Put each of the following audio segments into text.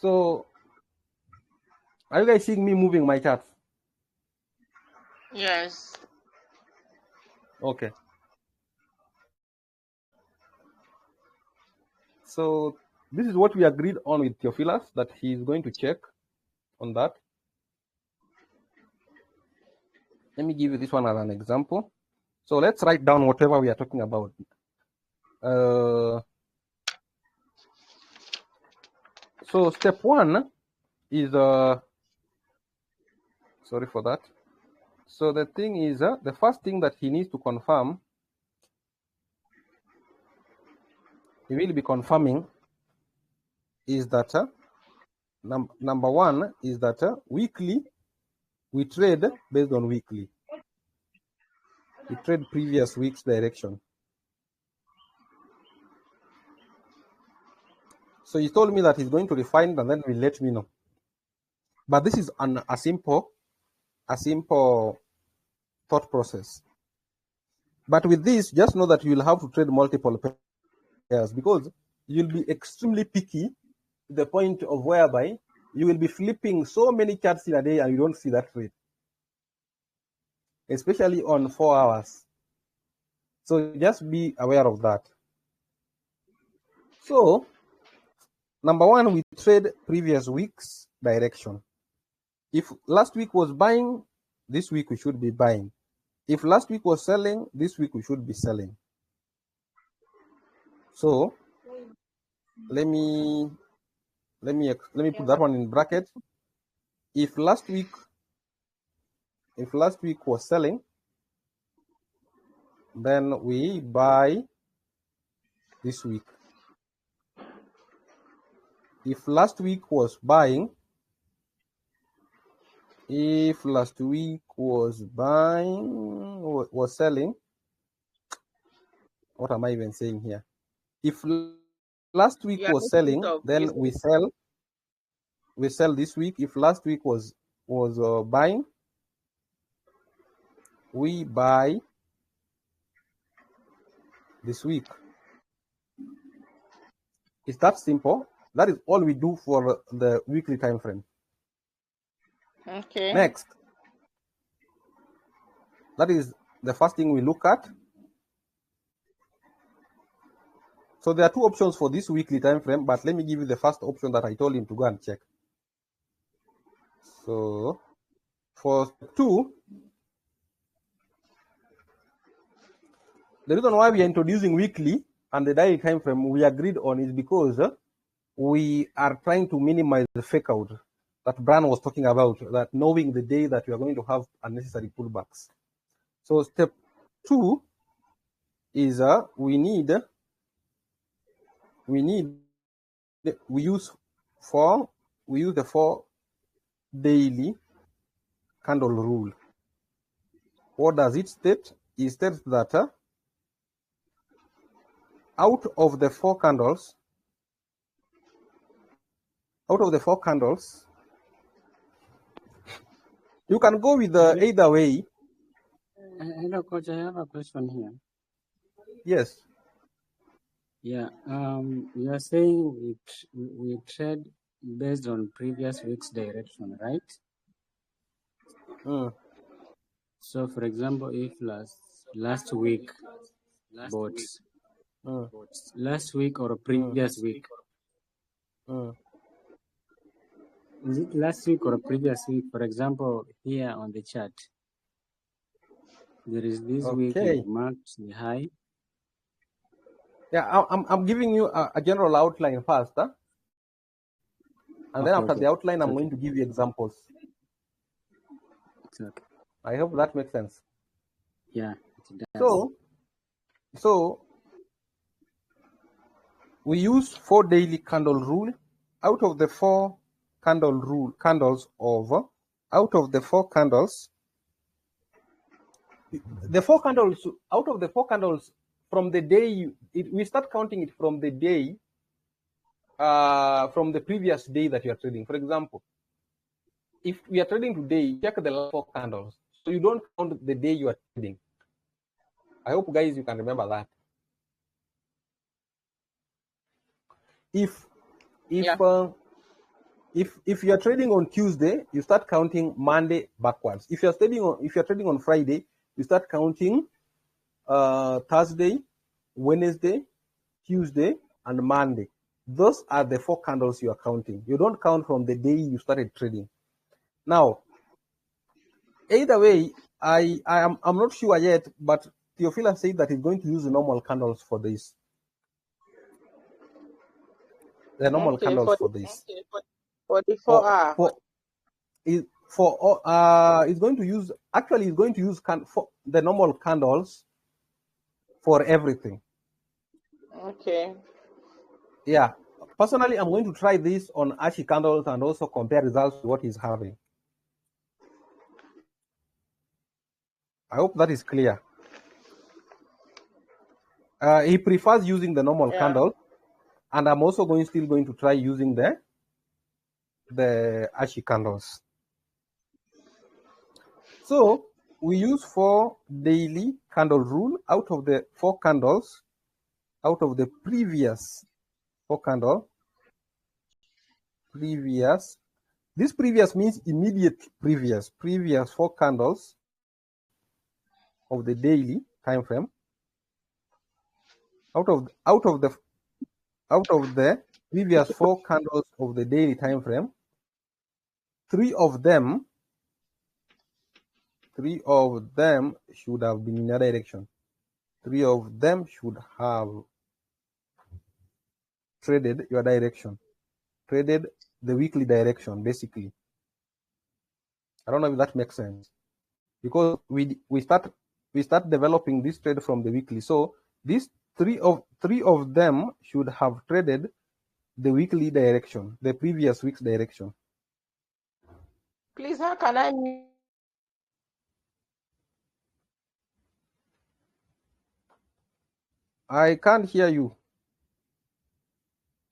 So, are you guys seeing me moving my charts? Yes. Okay. So, this is what we agreed on with Theophilus, that he is going to check on that. Let me give you this one as an example. So, let's write down whatever we are talking about. So, step one is, sorry for that. So, the thing is, the first thing that he needs to confirm, he will be confirming, is that number one is that weekly, we trade based on weekly. We trade previous week's direction. So he told me that he's going to refine and then will let me know. But this is a simple thought process. But with this, just know that you will have to trade multiple pairs, because you'll be extremely picky to the point of whereby you will be flipping so many charts in a day and you don't see that trade, especially on 4 hours. So just be aware of that. So number one, we trade previous week's direction. If last week was buying, this week we should be buying. If last week was selling, this week we should be selling. So let me put that one in bracket. If last week was selling, then we buy this week. If last week was buying, was selling, what am I even saying here? If last week was selling, then we sell this week. If last week was buying, we buy this week. It's that simple. That is all we do for the weekly time frame. Okay. Next, that is the first thing we look at. So there are two options for this weekly time frame, but let me give you the first option that I told him to go and check. So for step two, the reason why we are introducing weekly and the daily time frame we agreed on is because we are trying to minimize the fake out that Brian was talking about, that knowing the day that we are going to have unnecessary pullbacks. So step two is we use the 4 daily candle rule. What does it state? It states that out of the 4 candles, you can go with either way. Hello, Coach. I have a question here. Yes. Yeah. You are saying we trade based on previous week's direction, right? So, for example, if last week bought last week or previous week, is it last week or previous week? For example, here on the chart, there is this week you marked the high. Yeah, I'm giving you a general outline first, and then after the outline, I'm going to give you examples. Okay. I hope that makes sense. Yeah, it does. So we use 4 daily candle rule. Out of the 4 candles, out of the 4 candles, from the day we start counting it from the day, from the previous day that you are trading. For example, if we are trading today, check the last 4 candles. So you don't count the day you are trading. I hope, guys, you can remember that. If if you are trading on Tuesday, you start counting Monday backwards. If you are trading on Friday, you start counting Thursday, Wednesday, Tuesday, and Monday. Those are the 4 candles you are counting. You don't count from the day you started trading. Now, either way, I'm not sure yet, but Theophilus said that he's going to use the normal candles for this. The normal Okay, candles for this. for the 4 hour. It's going to use the normal candles for everything. Okay. Yeah. Personally, I'm going to try this on Ashi candles and also compare results with what he's having. I hope that is clear. He prefers using the normal candle, and I'm also still going to try using the Ashi candles. So we use 4 daily candle rule out of the 4 candles, out of the previous 4 candle. Previous. This previous means immediate previous 4 candles of the daily time frame. Out of the previous 4 candles of the daily time frame, 3 of them should have been in a direction. 3 of them should have traded your direction, traded the weekly direction, basically. I don't know if that makes sense, because we start developing this trade from the weekly. So these 3 of them should have traded the weekly direction, the previous week's direction. Please, how can I I can't hear you.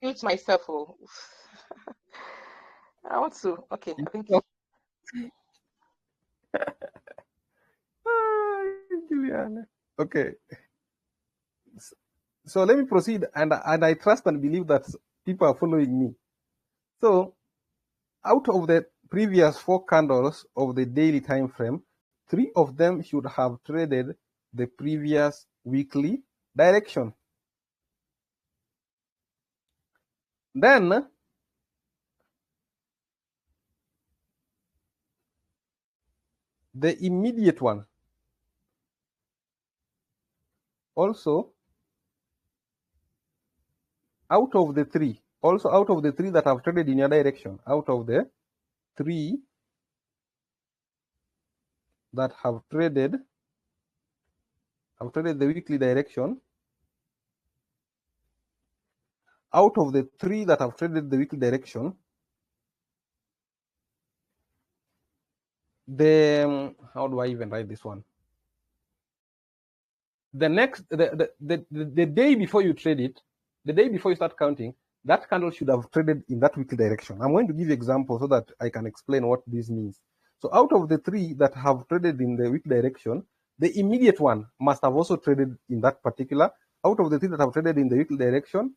mute myself? Oh. I want to. Okay, I think. Juliana. Okay. So let me proceed, and I trust and believe that people are following me. So out of the previous 4 candles of the daily time frame, 3 of them should have traded the previous weekly direction. Then the immediate one also out of the 3 that have traded in your direction, out of the 3 that have traded the weekly direction, out of the 3 that have traded the weekly direction, how do I even write this one? The day before you trade it, the day before you start counting, that candle should have traded in that weekly direction. I'm going to give you examples so that I can explain what this means. So out of the 3 that have traded in the weekly direction, the immediate one must have also traded in that particular. Out of the 3 that have traded in the weekly direction,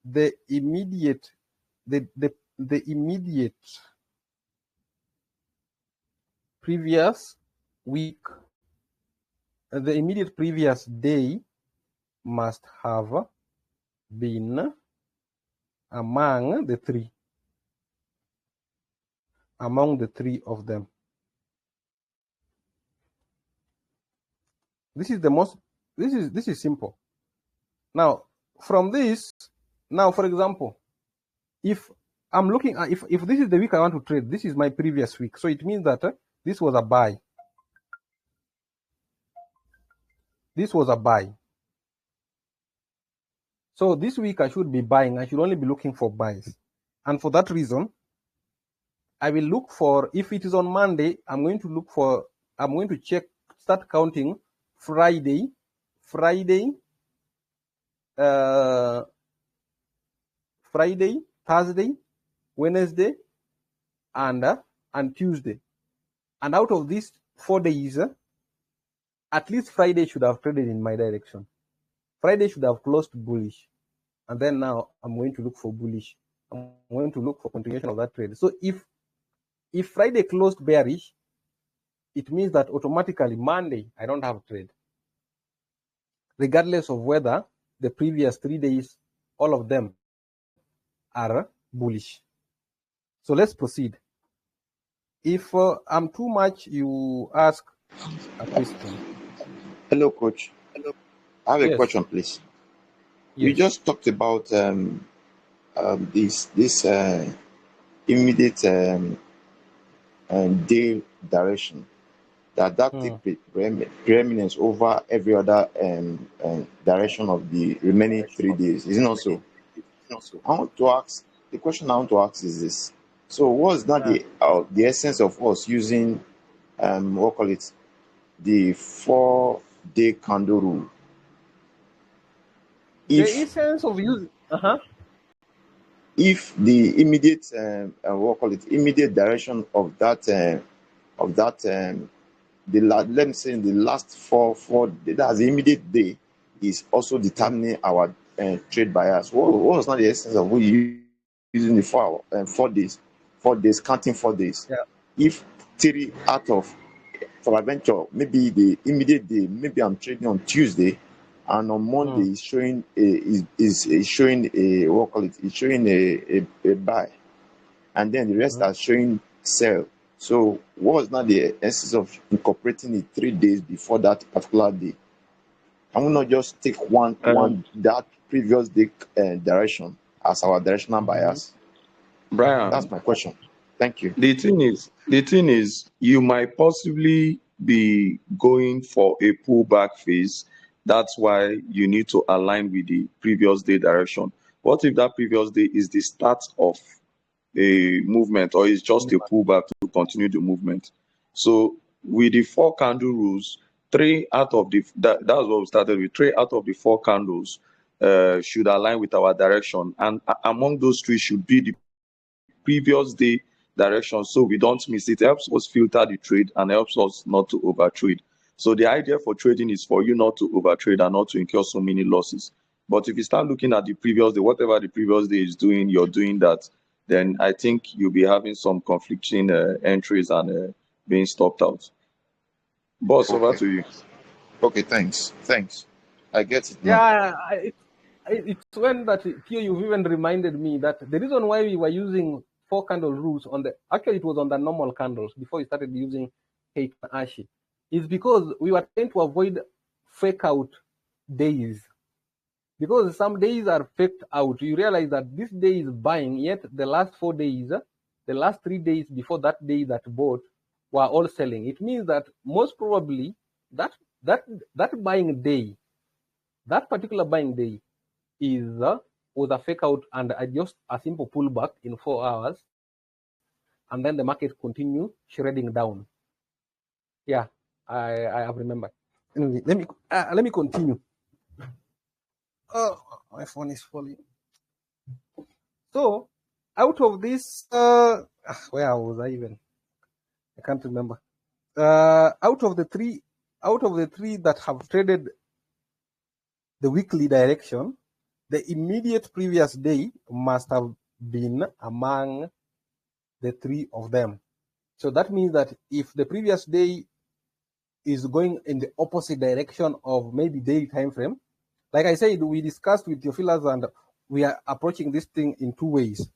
the immediate previous week, the immediate previous day must have been among the 3 of them. This is simple. Now from this, for example, if I'm looking at, if this is the week I want to trade, this is my previous week, so it means that this was a buy. So this week I should be buying. I should only be looking for buys, and for that reason I will look for, if it is on Monday, I'm going to check, start counting Friday, Thursday, Wednesday, and Tuesday. And out of these 4 days, at least Friday should have traded in my direction. Friday should have closed bullish. And then now I'm going to look for bullish. I'm going to look for continuation of that trade. So if Friday closed bearish, it means that automatically Monday I don't have a trade, regardless of whether the previous 3 days, all of them are bullish. So let's proceed. If I'm too much, you ask a question. Hello, coach. I have a Yes. question, please. You Yes. just talked about this immediate day direction that take preeminence over every other direction of the remaining 3 days. Is it not so? I want to ask the question. I want to ask is this: so, what's not the essence of us using what call it the 4-day candle rule? The If essence of use. if the immediate what call it immediate direction of that let me say in the last four that's the immediate day is also determining our trade bias. What was not the essence of we using the 4 days, 4 days, counting 4 days? Yeah. If 3 out of, for adventure, maybe the immediate day, maybe I'm trading on Tuesday, and on Monday is showing is showing a what call it? It's showing a buy, and then the rest are showing sell. So, what was not the essence of incorporating it 3 days before that particular day? Can we not just take one that previous day direction as our directional bias? Brian, That's my question. Thank you. the thing is, you might possibly be going for a pullback phase. That's why you need to align with the previous day direction. What if that previous day is the start of a movement, or is just a pullback to continue the movement? So with the 4 candle rules, 3 out of the that's what we started with. 3 out of the 4 candles should align with our direction, and among those 3 should be the previous day direction, so we don't miss it. It helps us filter the trade and helps us not to overtrade. So the idea for trading is for you not to overtrade and not to incur so many losses. But if you start looking at the previous day, whatever the previous day is doing, you're doing that, then I think you'll be having some conflicting entries and being stopped out. Boss, over to you. Okay, thanks. I get it now. Yeah, it's when that here you've even reminded me that the reason why we were using 4 candle rules actually it was on the normal candles before we started using Heiken Ashi, is because we were trying to avoid fake out days. Because some days are faked out, you realize that this day is buying, yet the last 4 days, the last 3 days before that day that bought were all selling. It means that most probably that buying day, that particular buying day was a fake out and just a simple pullback in 4 hours, and then the market continue shredding down. Yeah, I have remembered. Anyway, let me continue. Oh, my phone is falling. So, out of this, where was I even? I can't remember. Out of the three that have traded the weekly direction, the immediate previous day must have been among the 3 of them. So that means that if the previous day is going in the opposite direction of maybe daily time frame, like I said, we discussed with Theophilus and we are approaching this thing in 2 ways.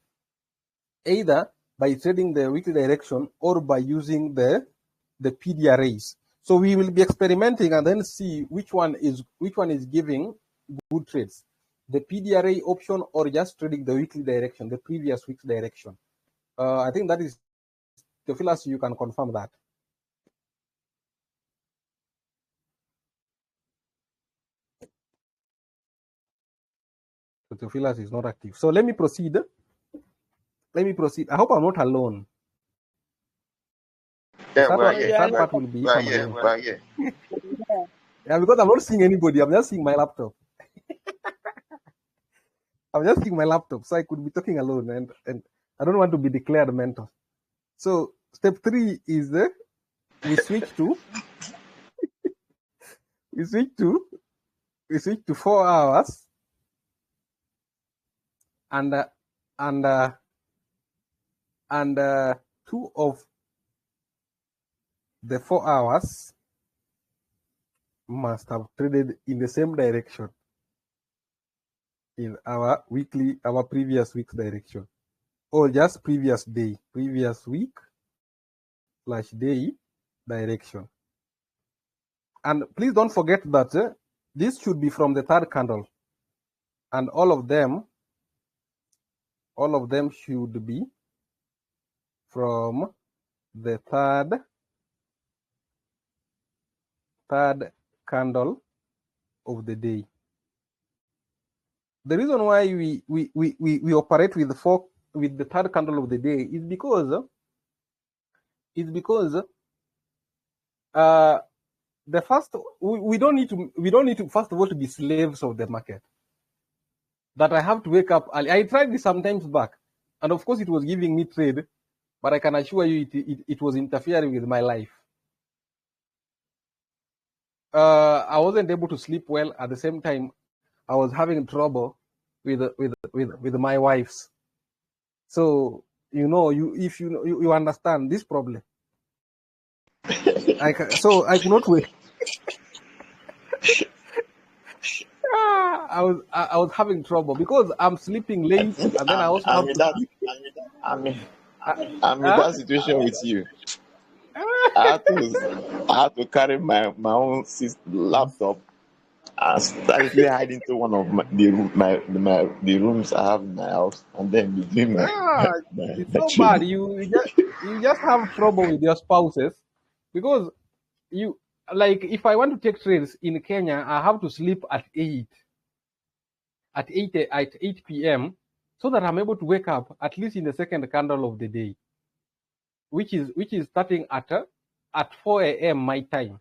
Either by trading the weekly direction or by using the PDRAs. So we will be experimenting and then see which one is giving good trades, the PDRA option or just trading the weekly direction, the previous week's direction. I think that is Theophilus. You can confirm that. Theophilus is not active. So let me proceed. I hope I'm not alone. Yeah, The third part will be if I'm alone. Yeah, because I'm not seeing anybody. I'm just seeing my laptop. So I could be talking alone, and I don't want to be declared mentor. So step 3 is we switch to 4 hours, and and 2 of the 4 hours must have traded in the same direction in our previous week's direction, or just previous week / day direction. And please don't forget that this should be from the 3rd candle, and all of them should be from the third candle of the day. The reason why we operate with the 3rd candle of the day is because the first we don't need to first of all to be slaves of the market. That I have to wake up early. I tried this sometimes back, and of course it was giving me trade, but I can assure you it was interfering with my life. I wasn't able to sleep well. At the same time, I was having trouble with my wives. So if you understand this problem. I could not wait. I was having trouble because I'm sleeping late, and then I also have to. I'm in that situation with you. I had to carry my own laptop and slightly hide into one of the rooms I have in my house, and then be doing it's so bad. You just have trouble with your spouses because if I want to take trades in Kenya, I have to sleep at 8 p.m. so that I'm able to wake up at least in the 2nd candle of the day, which is starting at 4 a.m. my time.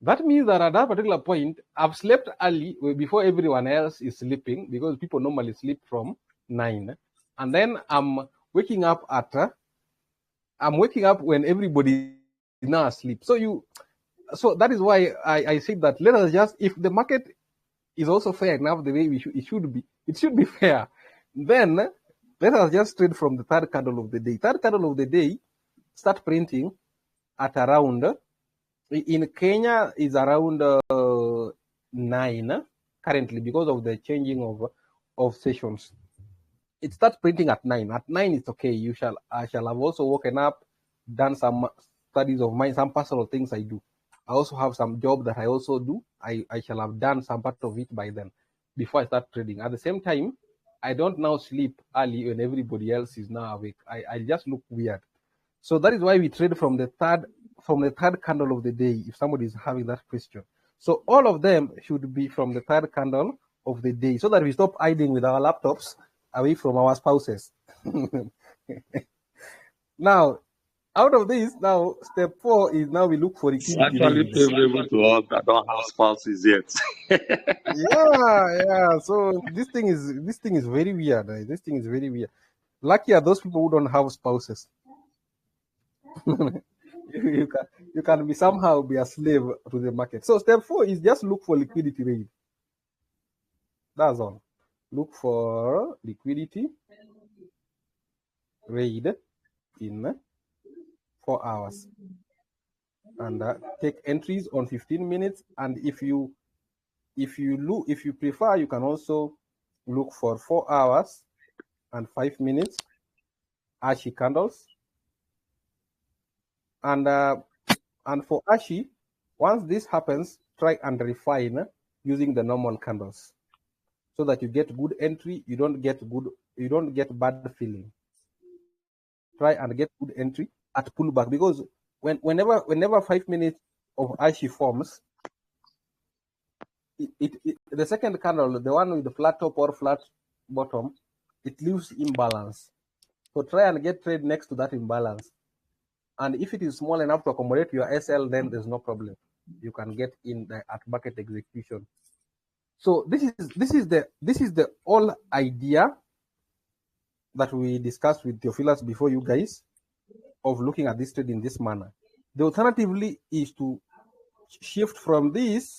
That means that at that particular point, I've slept early before everyone else is sleeping, because people normally sleep from 9, and then I'm waking up when everybody is now asleep. So that is why I said that let us just, if the market is also fair enough the way it should be fair, then let us just trade from the 3rd candle of the day. 3rd candle of the day start printing at around, in Kenya is around 9 currently because of the changing of sessions. It starts printing at 9. At 9 it's okay. I shall have also woken up, done some studies of mine, some personal things I do. I also have some job that I also do. I shall have done some part of it by then, before I start trading. At the same time, I don't now sleep early when everybody else is now awake. I just look weird. So that is why we trade from the third candle of the day, if somebody is having that question. So all of them should be from the 3rd candle of the day, so that we stop hiding with our laptops away from our spouses. Now, out of this, now step 4 is now we look for It's liquidity actually range. favorable to us that don't have spouses yet. Yeah. So this thing is very weird. This thing is very weird. Lucky are those people who don't have spouses. you can be somehow be a slave to the market. So step 4 is just look for liquidity range. That's all. Look for liquidity rate in 4 hours, and take entries on 15 minutes. And if you prefer, you can also look for 4 hours and 5 minutes ASHI candles. And for ASHI, once this happens, try and refine using the normal candles, so that you get good entry. You don't get bad feeling. Try and get good entry at pullback, because whenever 5 minutes of ASHI forms, the 2nd candle, the one with the flat top or flat bottom, it leaves imbalance. So try and get trade next to that imbalance. And if it is small enough to accommodate your SL, then there's no problem. You can get in at market execution. So this is the whole idea that we discussed with Theophilus before you guys, of looking at this trade in this manner. The alternatively is to shift from this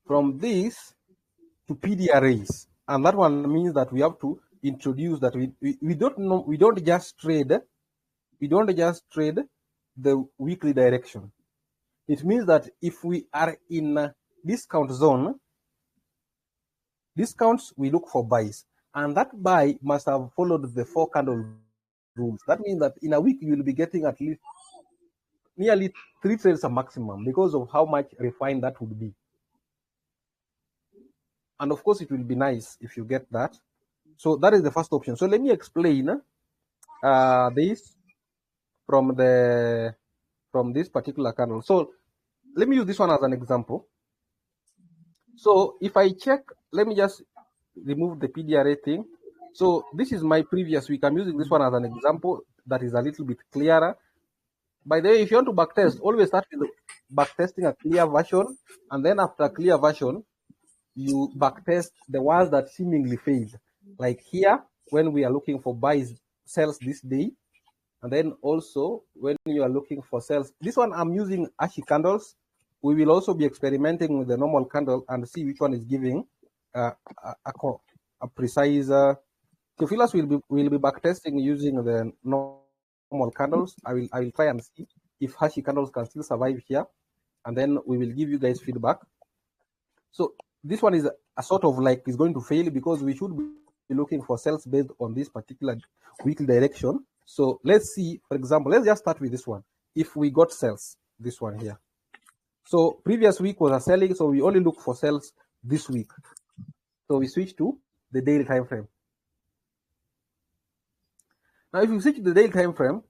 to PD arrays. And that one means that we have to introduce that we don't just trade the weekly direction. It means that if we are in a discount zone, discounts, we look for buys, and that buy must have followed the 4 candle rules. That means that in a week you will be getting at least nearly 3 trades a maximum because of how much refined that would be. And of course, it will be nice if you get that. So that is the first option. So let me explain this from this particular candle. So let me use this one as an example. So if I check, let me just remove the PDRA thing. So this is my previous week. I'm using this one as an example that is a little bit clearer. By the way, if you want to backtest, always start with backtesting a clear version, and then after a clear version, you backtest the ones that seemingly failed. Like here, when we are looking for buys, sells this day, and then also when you are looking for sells, this one I'm using ashy candles. We will also be experimenting with the normal candle and see which one is giving a precise. Theophilus will be backtesting using the normal candles. I will try and see if ashy candles can still survive here, and then we will give you guys feedback. So this one is a sort of like is going to fail because we should be looking for sales based on this particular weekly direction. So let's see, for example, let's just start with this one. If we got sales, this one here. So previous week was a selling, so we only look for sales this week. So we switch to the daily time frame. Now, if you switch to the daily time frame,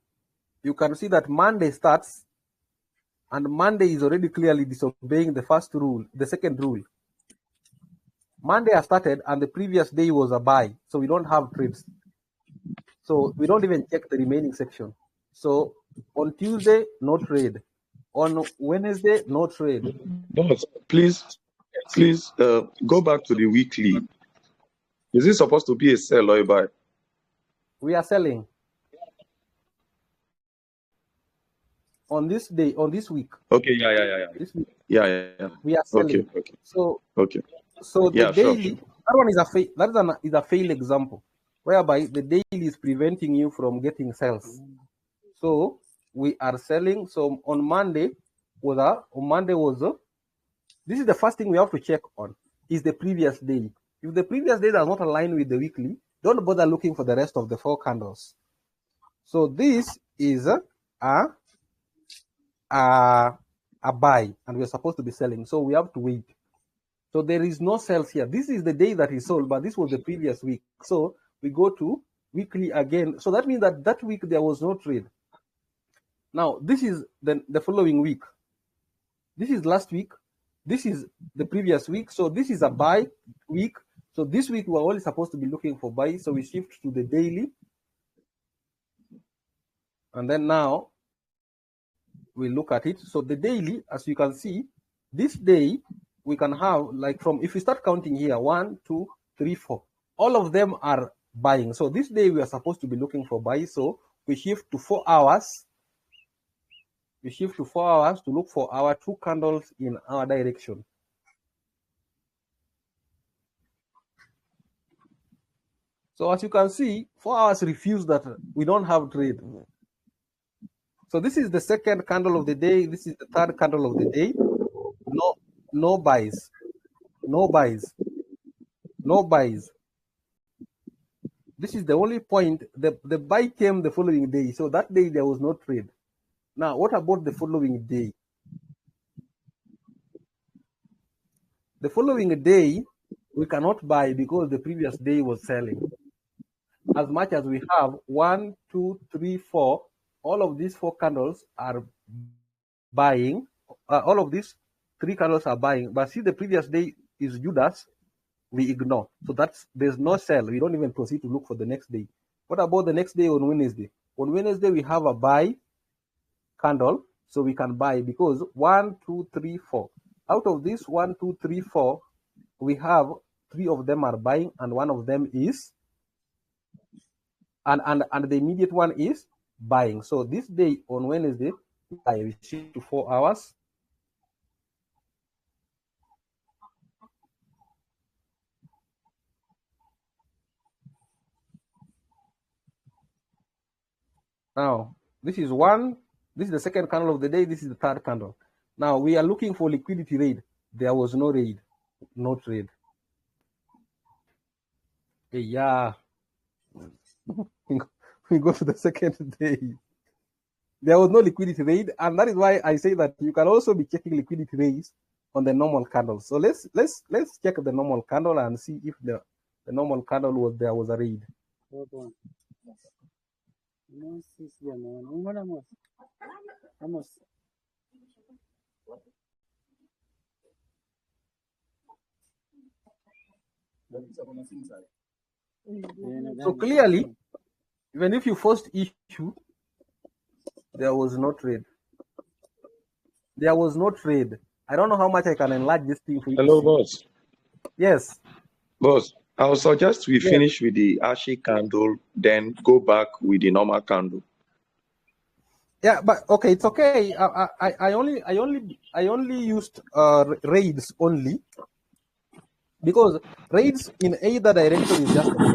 you can see that Monday starts, and Monday is already clearly disobeying the first rule, the second rule. Monday has started, and the previous day was a buy, so we don't have trades. So we don't even check the remaining section. So on Tuesday, no trade. On Wednesday, no trade. Boss, please go back to the weekly. Is it supposed to be a sell or a buy? We are selling on this day, on this week. Okay, yeah. This week, Yeah. we are selling. Okay. So So the yeah, daily, sure. that one is a failed example, whereby the daily is preventing you from getting sales. So we are selling. So on Monday this is the first thing we have to check on, is the previous day. If the previous day does not align with the weekly, don't bother looking for the rest of the 4 candles. So this is a buy, and we're supposed to be selling. So we have to wait. So there is no sales here. This is the day that is sold, but this was the previous week. So we go to weekly again. So that means that week there was no trade. Now, this is the following week. This is last week. This is the previous week. So this is a buy week. So this week we're only supposed to be looking for buy. So we shift to the daily. And then now we look at it. So the daily, as you can see, this day we can have, like, from, if we start counting here, 1, 2, 3, 4, all of them are buying. So this day we are supposed to be looking for buy. So we shift to 4 hours. We shift to 4 hours to look for our 2 candles in our direction. So as you can see, 4 hours refuse that we don't have trade. So this is the second candle of the day. This is the third candle of the day. No buys. No buys. No buys. This is the only point. The buy came the following day. So that day there was no trade. Now, what about the following day? The following day, we cannot buy because the previous day was selling. As much as we have 1, 2, 3, 4, all of these 4 candles are buying. All of these 3 candles are buying. But see, the previous day is Judas. We ignore. So there's no sell. We don't even proceed to look for the next day. What about the next day on Wednesday? On Wednesday, we have a buy candle. So we can buy because 1, 2, 3, 4. Out of this 1, 2, 3, 4, we have 3 of them are buying and 1 of them is, and the immediate one is buying. So this day on Wednesday, I shift to 4 hours. Now, this is one. This is the second candle of the day. This is the third candle. Now, we are looking for liquidity raid. There was no raid, no trade. Yeah. We go to the second day. There was no liquidity raid, and that is why I say that you can also be checking liquidity rates on the normal candle. So let's check the normal candle and see if the normal candle was there was a raid. Hold on. No, sis, yeah, man. Vamos. So clearly, even if you first issue, there was no trade. There was no trade. I don't know how much I can enlarge this thing for you. Hello, boss. Yes. Boss, I would suggest we Yes. finish with the ashy candle, then go back with the normal candle. Yeah, but okay, it's okay. I only used raids only because raids in either direction is just okay.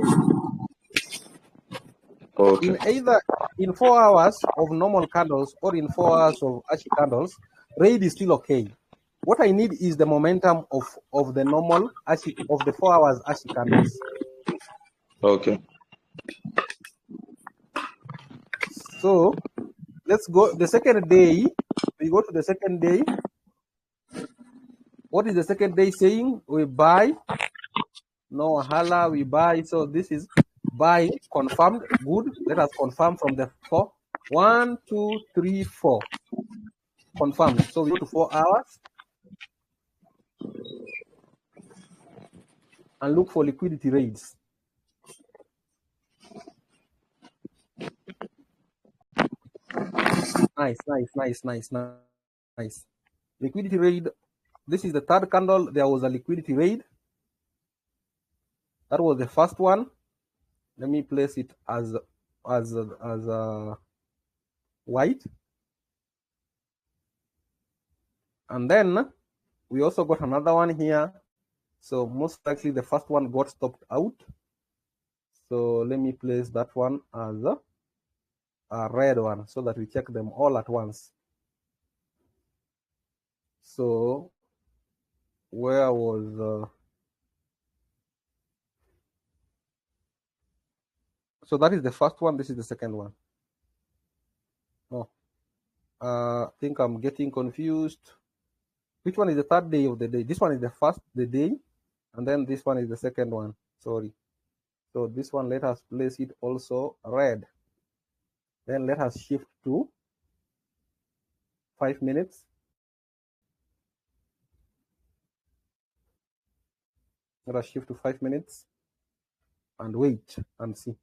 Okay. In either in 4 hours of normal candles or in 4 hours of ashy candles, raid is still okay. What I need is the momentum of the normal ashy of the 4 hours ashy candles. Okay. So let's go the second day. We go to the second day. What is the second day saying? We buy. No wahala, we buy. So this is buy confirmed. Good. Let us confirm from the 4. 1, 2, 3, 4. Confirmed. So we go to 4 hours and look for liquidity raids. Nice. Liquidity raid. This is the third candle. There was a liquidity raid. That was the first one. Let me place it as white. And then we also got another one here. So most likely the first one got stopped out. So let me place that one as a red one so that we check them all at once. So where was so that is the first one. This is the second one. Oh, I think I'm getting confused. Which one is the third day of the day? This one is the day, and then this one is the second one. Sorry. So this one, let us place it also red. Then let us shift to 5 minutes. Let us shift to 5 minutes and wait and see.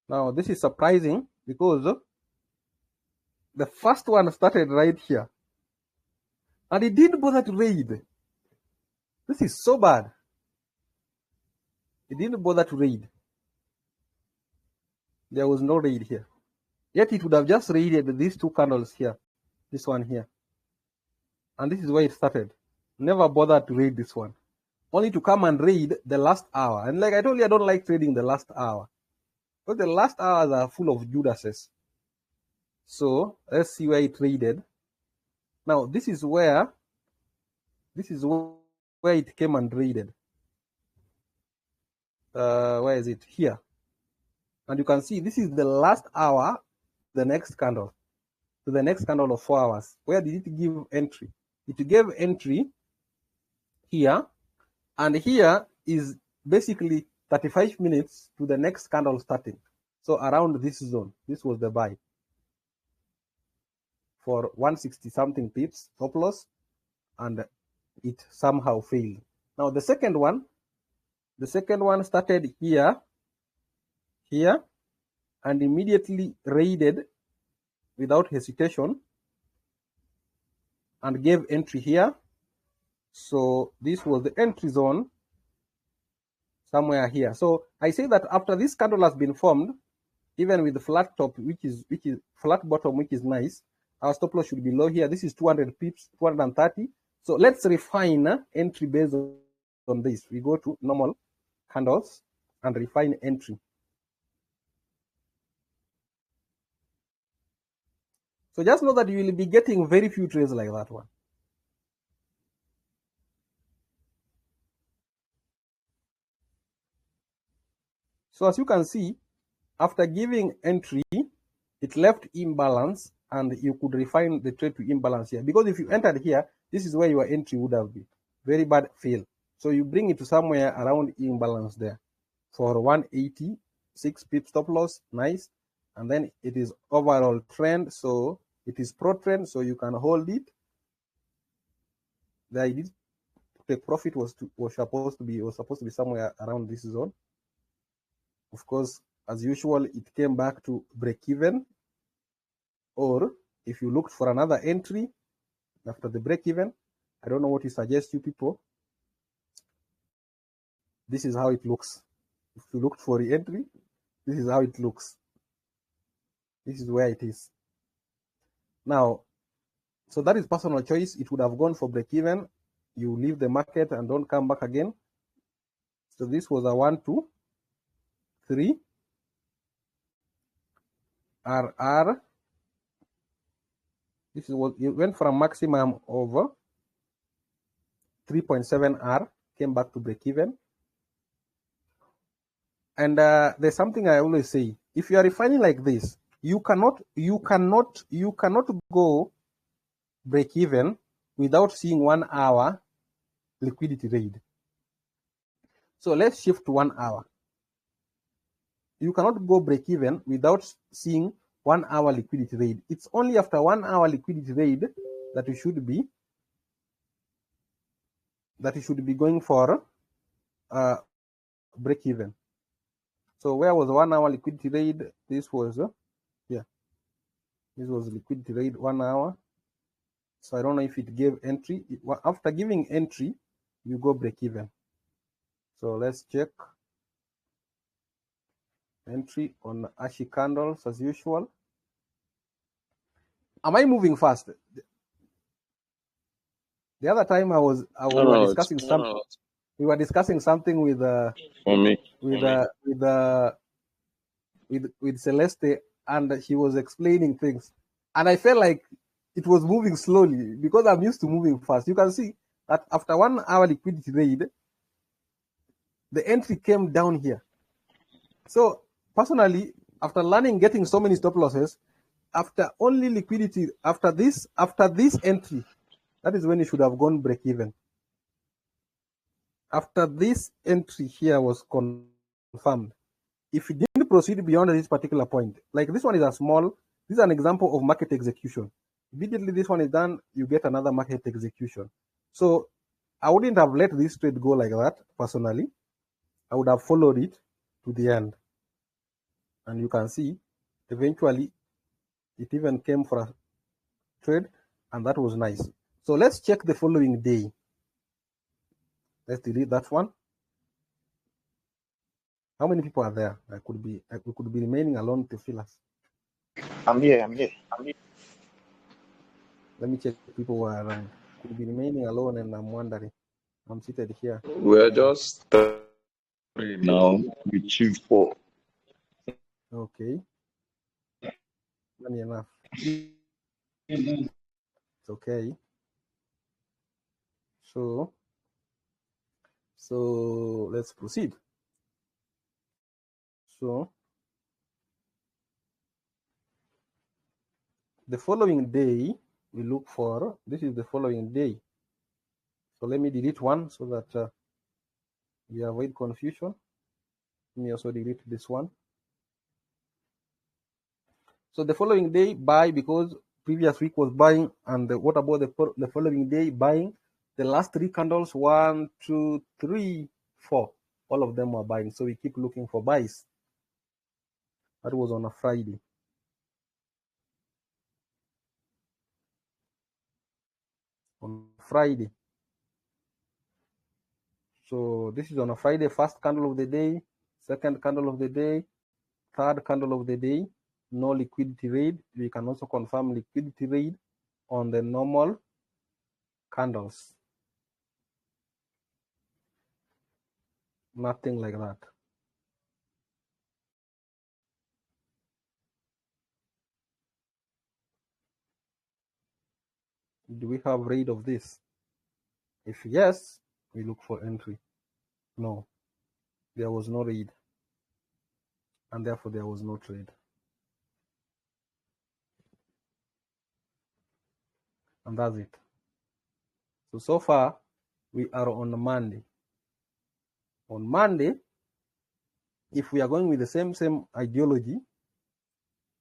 Now this is surprising because the first one started right here and it didn't bother to raid. This is so bad. It didn't bother to raid. There was no raid here. Yet it would have just raided these two candles here. This one here. And this is where it started. Never bothered to raid this one. Only to come and raid the last hour. And like I told you, I don't like trading the last hour. But the last hours are full of Judases. So let's see where it traded. Now this is where it came and raided. Where is it? Here. And you can see this is the last hour, the next candle. To the next candle of 4 hours. Where did it give entry? It gave entry here. And here is basically 35 minutes to the next candle starting. So around this zone, this was the buy for 160 something pips, stop loss, and it somehow failed. Now the second one started here, and immediately raided without hesitation and gave entry here. So this was the entry zone somewhere here. So I say that after this candle has been formed, even with the flat top, which is flat bottom, which is nice, our stop loss should be low here. This is 200 pips, 230. So let's refine entry based on this. We go to normal candles and refine entry. So just know that you will be getting very few trades like that one. So as you can see, after giving entry, it left imbalance, and you could refine the trade to imbalance here. Because if you entered here, this is where your entry would have been. Very bad fail. So you bring it to somewhere around imbalance there. For 186 pip stop loss, nice. And then it is overall trend, so it is pro trend, so you can hold it. The idea, the profit was supposed to be somewhere around this zone. Of course, as usual, it came back to break even. Or if you looked for another entry after the break even, I don't know what you suggest, you people. This is how it looks. If you looked for the entry, this is how it looks. This is where it is. Now, so that is personal choice. It would have gone for break even. You leave the market and don't come back again. So this was a 1, 2, 3. RR. This is what it went from maximum over 3.7 R, came back to break even. And there's something I always say: if you are refining like this, you cannot go break even without seeing 1 hour liquidity raid. So let's shift to 1 hour. You cannot go break even without seeing 1 hour liquidity raid. It's only after 1 hour liquidity raid that you should be going for break even. So where was 1 hour liquidity raid? This was this was liquidity raid 1 hour. So I don't know if it gave entry. After giving entry, you go break even. So let's check entry on Ashi candles as usual. Am I moving fast? The other time we were discussing something. We were discussing something with Celeste, and she was explaining things, and I felt like it was moving slowly because I'm used to moving fast. You can see that after 1 hour liquidity raid, the entry came down here. So personally, after learning getting so many stop losses, after only liquidity, after this entry, that is when you should have gone break even. After this entry here was confirmed, if you didn't proceed beyond this particular point, like this one is a small, this is an example of market execution. Immediately this one is done, you get another market execution. So I wouldn't have let this trade go like that personally. I would have followed it to the end. And you can see, eventually, it even came for a trade, and that was nice. So let's check the following day. Let's delete that one. How many people are there? We could be remaining alone to fill us. I'm here. Let me check people who are around. Could be remaining alone, and I'm wondering. I'm seated here. We're just 3 now. We choose 4. Okay. Funny enough. It's okay. So let's proceed. So the following day, we look for, this is the following day. So let me delete one so that we avoid confusion. Let me also delete this one. So the following day, buy, because previous week was buying, and what about the following day buying? The last 3 candles, 1, 2, 3, 4, all of them were buying. So we keep looking for buys. That was on a Friday. So this is on a Friday, first candle of the day, second candle of the day, third candle of the day, no liquidity raid. We can also confirm liquidity raid on the normal candles. Nothing like that. Do we have raid of this? If yes, we look for entry. No, there was no raid, and therefore there was no trade. And that's it. So far, we are on Monday. On Monday, if we are going with the same ideology,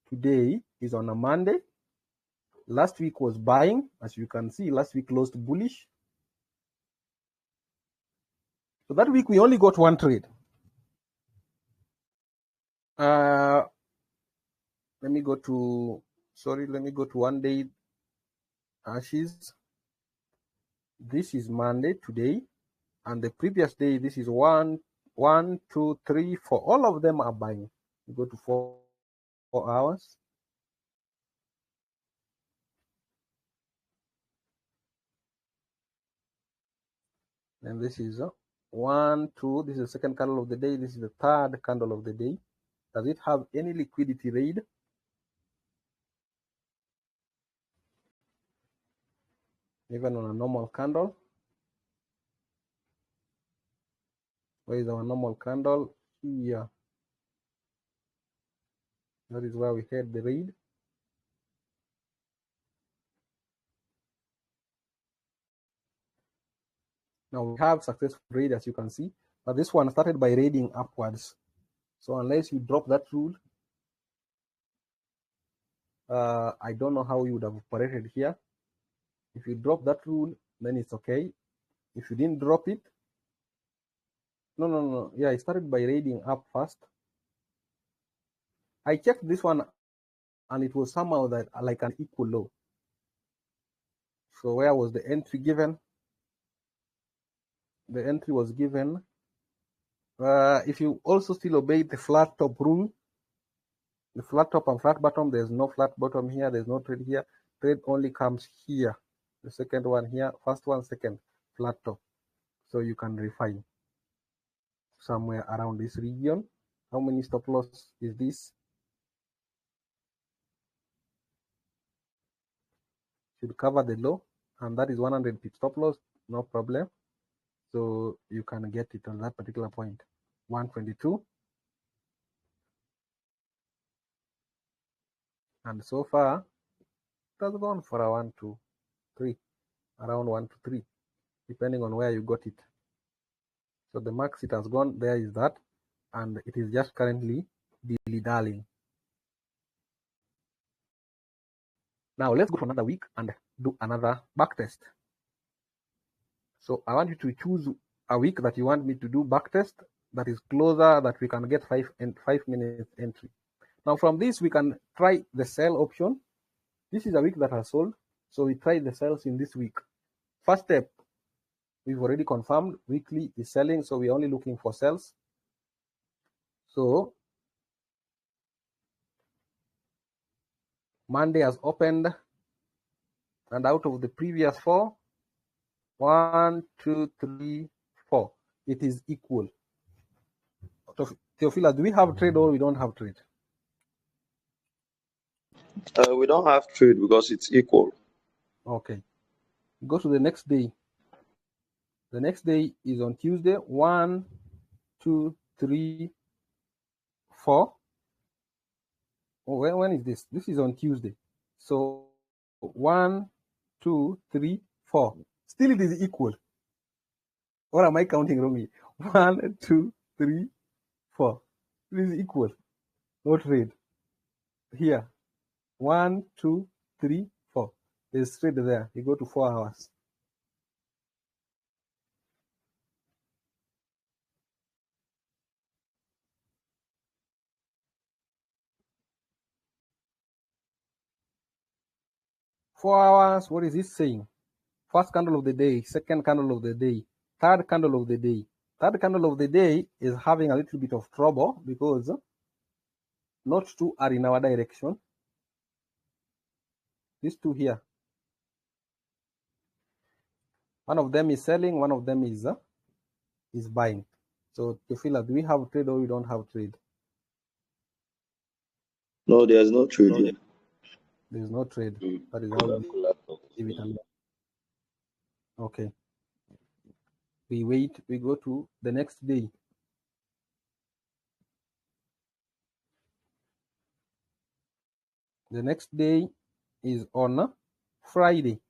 today is on a Monday. Last week was buying. As you can see, last week closed bullish. So that week we only got one trade. Let me go to 1 day ashes. This is Monday today, and the previous day, this is 1, 2, 3, 4. All of them are buying. We go to 4 hours. And this is 1, 2. This is the second candle of the day. This is the third candle of the day. Does it have any liquidity raid? Even on a normal candle? Where is our normal candle? Here. That is where we had the raid. Now we have successful raid, as you can see, but this one started by raiding upwards. So unless you drop that rule, I don't know how you would have operated here. If you drop that rule, then it's okay. If you didn't drop it, no. Yeah, it started by raiding up first. I checked this one, and it was somehow that like an equal low. So where was the entry given? The entry was given. If you also still obey the flat top rule, the flat top and flat bottom, there's no flat bottom here, there's no trade here. Trade only comes here. The second one here, first one, second, flat top. So you can refine somewhere around this region. How many stop loss is this? Should cover the low, and that is 100 pip stop loss, no problem. So you can get it on that particular point. 122. And so far, it has gone for a 1, 2, 3, around 1 to 3, depending on where you got it. So the max it has gone, there is that, and it is just currently dilly-dallying. Now let's go for another week and do another back test. So I want you to choose a week that you want me to do back test that is closer, that we can get 5 minutes entry. Now from this, we can try the sell option. This is a week that has sold, so we try the sales in this week. First step, we've already confirmed weekly is selling, so we're only looking for sales. So Monday has opened, and out of the previous 4, 1, 2, 3, 4, it is equal. Teofila, do we have trade or we don't have trade? We don't have trade because it's equal. Okay. Go to the next day. The next day is on Tuesday. 1, 2, 3, 4. Oh, when is this? This is on Tuesday. So 1, 2, 3, 4. Still it is equal. Or am I counting wrongly? 1, 2, 3, 4. It is equal. No trade. Here. 1, 2, 3, 4. There's trade there. You go to 4 hours. Four hours, what is it saying? First candle of the day, second candle of the day, third candle of the day. Third candle of the day is having a little bit of trouble because not two are in our direction. These two here. One of them is selling, one of them is buying. So Tefila, do we have trade or we don't have trade? No, there's no trade here. There is no trade. That is why we leave it alone. Okay. We wait, we go to the next day. The next day is on Friday.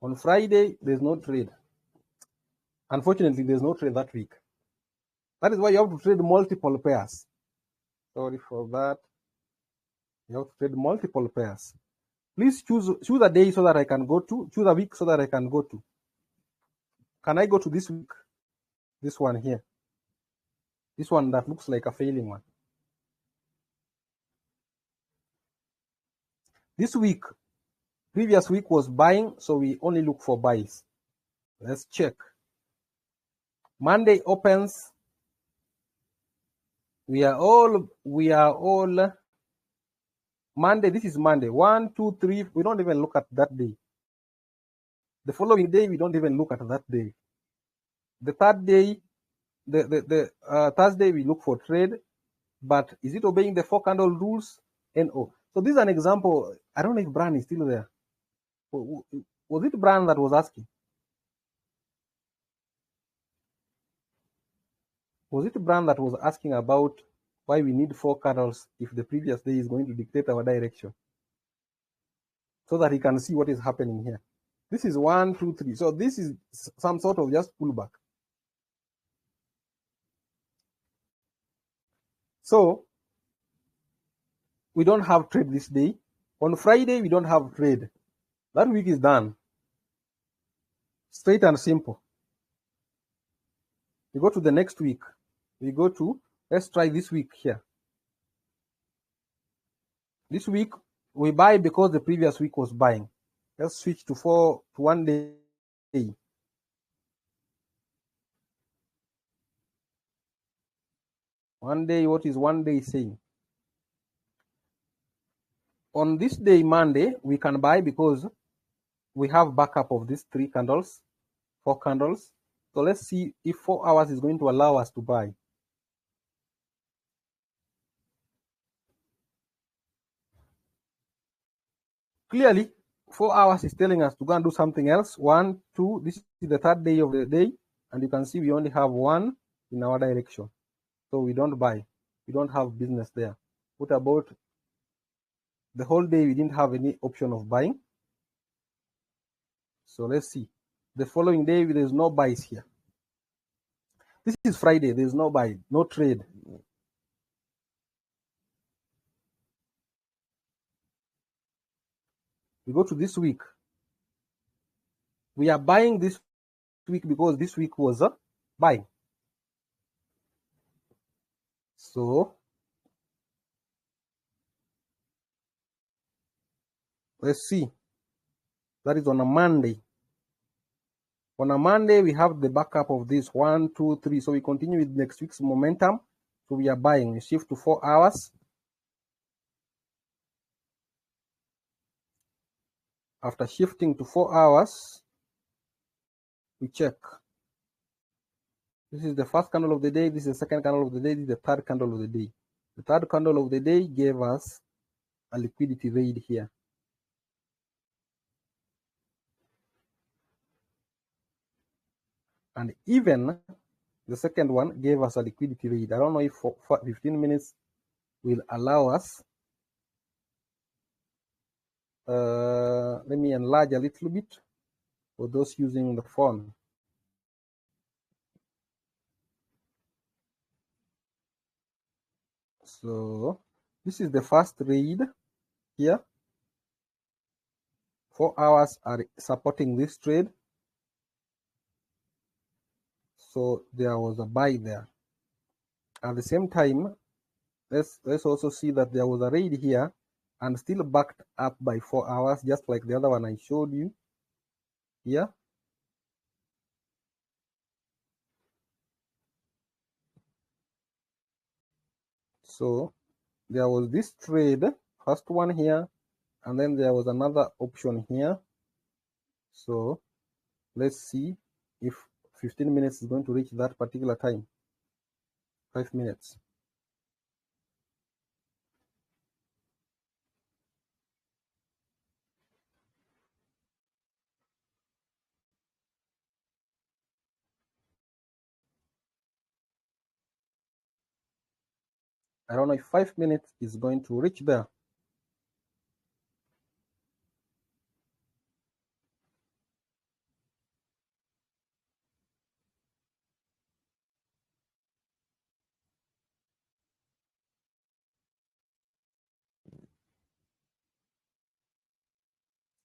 On Friday, there's no trade. Unfortunately, there's no trade that week. That is why you have to trade multiple pairs. Sorry for that. You have to trade multiple pairs. Please choose a day so that I can go to, choose a week so that I can go to. Can I go to this week? This one here. This one that looks like a failing one. This week, previous week was buying, so we only look for buys. Let's check. Monday opens. We are all Monday. This is Monday. 1, 2, 3. We don't even look at that day. The following day, we don't even look at that day. The third day, the Thursday, we look for trade. But is it obeying the 4 candle rules? NO. So this is an example. I don't know if Bran is still there. Was it Bran that was asking? Was it Bran that was asking about why we need 4 candles if the previous day is going to dictate our direction? So that he can see what is happening here. This is 1, 2, 3. So this is some sort of just pullback. So we don't have trade this day. On Friday, we don't have trade. That week is done. Straight and simple. We go to the next week. We go to, let's try this week here. This week, we buy because the previous week was buying. Let's switch to 1 day. One day, what is 1 day saying? On this day, Monday, we can buy because we have backup of these 3 candles, 4 candles. So let's see if 4 hours is going to allow us to buy. Clearly, 4 hours is telling us to go and do something else. 1, 2, this is the third day of the day. And you can see we only have 1 in our direction. So we don't buy. We don't have business there. What about the whole day? We didn't have any option of buying. So let's see. The following day, there's no buys here. This is Friday. There's no buy, no trade. We go to this week. We are buying this week because this week was a buying. So let's see. That is on a Monday. On a Monday, we have the backup of this 1, 2, 3. So we continue with next week's momentum. So we are buying. We shift to 4 hours. After shifting to 4 hours, we check. This is the first candle of the day. This is the second candle of the day. This is the third candle of the day. The third candle of the day gave us a liquidity raid here. And even the second one gave us a liquidity raid. I don't know if for 15 minutes will allow us. Let me enlarge a little bit for those using the phone. So this is the first raid here. 4 hours are supporting this trade. So there was a buy there. At the same time, let's also see that there was a raid here and still backed up by 4 hours, just like the other one I showed you here. So there was this trade, first one here, and then there was another option here. So let's see if 15 minutes is going to reach that particular time. 5 minutes. I don't know if 5 minutes is going to reach there.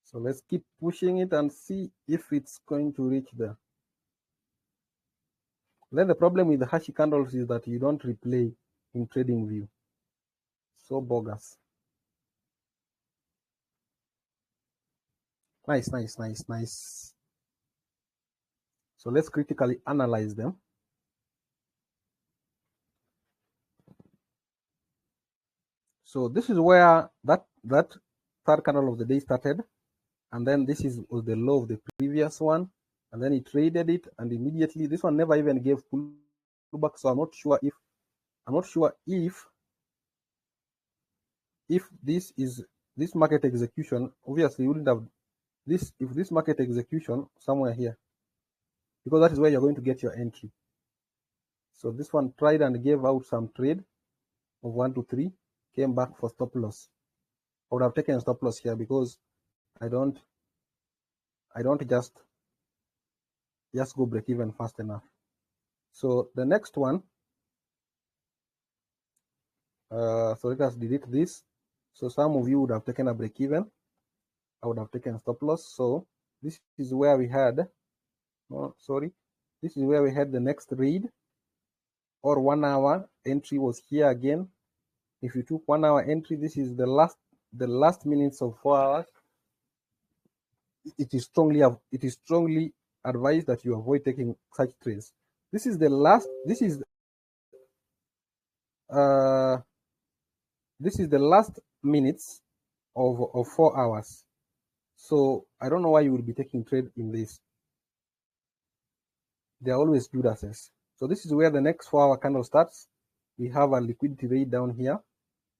So let's keep pushing it and see if it's going to reach there. Then the problem with the Hashi candles is that you don't replay in trading view. So bogus. Nice, nice, nice, nice. So let's critically analyze them. So this is where that third candle of the day started, and then this was the low of the previous one, and then it traded it, and immediately this one never even gave pullback. So I'm not sure if this is this market execution. Obviously, you wouldn't have this if this market execution somewhere here, because that is where you're going to get your entry. So this one tried and gave out some trade of 1 to 3, came back for stop loss. I would have taken stop loss here because I don't just go break even fast enough. So the next one, so let us delete this. So some of you would have taken a break even. I would have taken stop loss. So this is where we had, this is where we had the next read, or 1 hour entry was here again. If you took 1 hour entry, this is the last minutes of 4 hours. It is strongly advised that you avoid taking such trades. This is the last minutes of 4 hours. So I don't know why you will be taking trade in this. They are always good assets. So this is where the next 4 hour candle starts. We have a liquidity rate down here,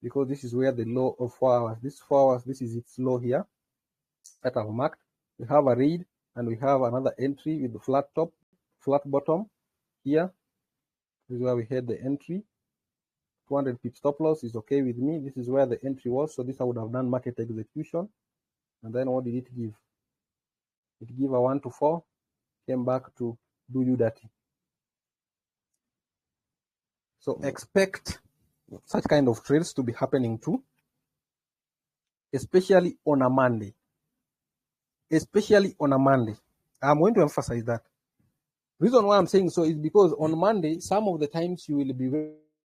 because this is where the low of 4 hours. This 4 hours, this is its low here that I've marked. We have a read, and we have another entry with the flat top, flat bottom here. This is where we had the entry. 200 pip stop loss is okay with me. This is where the entry was. So this I would have done market execution. And then what did it give? It gave a 1 to 4, came back to do you dirty. So expect such kind of trades to be happening too, especially on a Monday. Especially on a Monday. I'm going to emphasize that. Reason why I'm saying so is because on Monday, some of the times you will be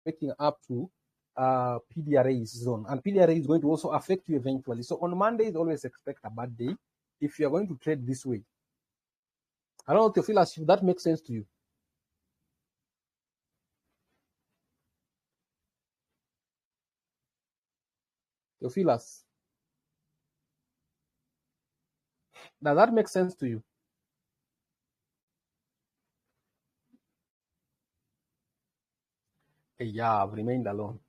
waking up to PDRA zone, and PDRA is going to also affect you eventually. So on Mondays, always expect a bad day if you're going to trade this way. I don't know, Theophilus, if that makes sense to you. Theophilus, does that make sense to you? Yeah, I've remained alone.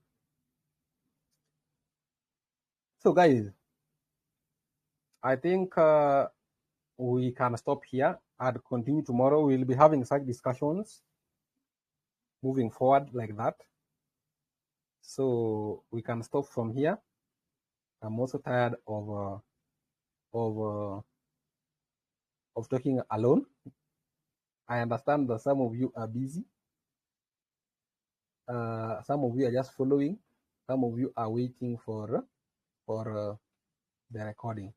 So guys, I think we can stop here and continue tomorrow. We'll be having such discussions moving forward like that. So we can stop from here. I'm also tired of talking alone. I understand that some of you are busy. Some of you are just following. Some of you are waiting for the recording.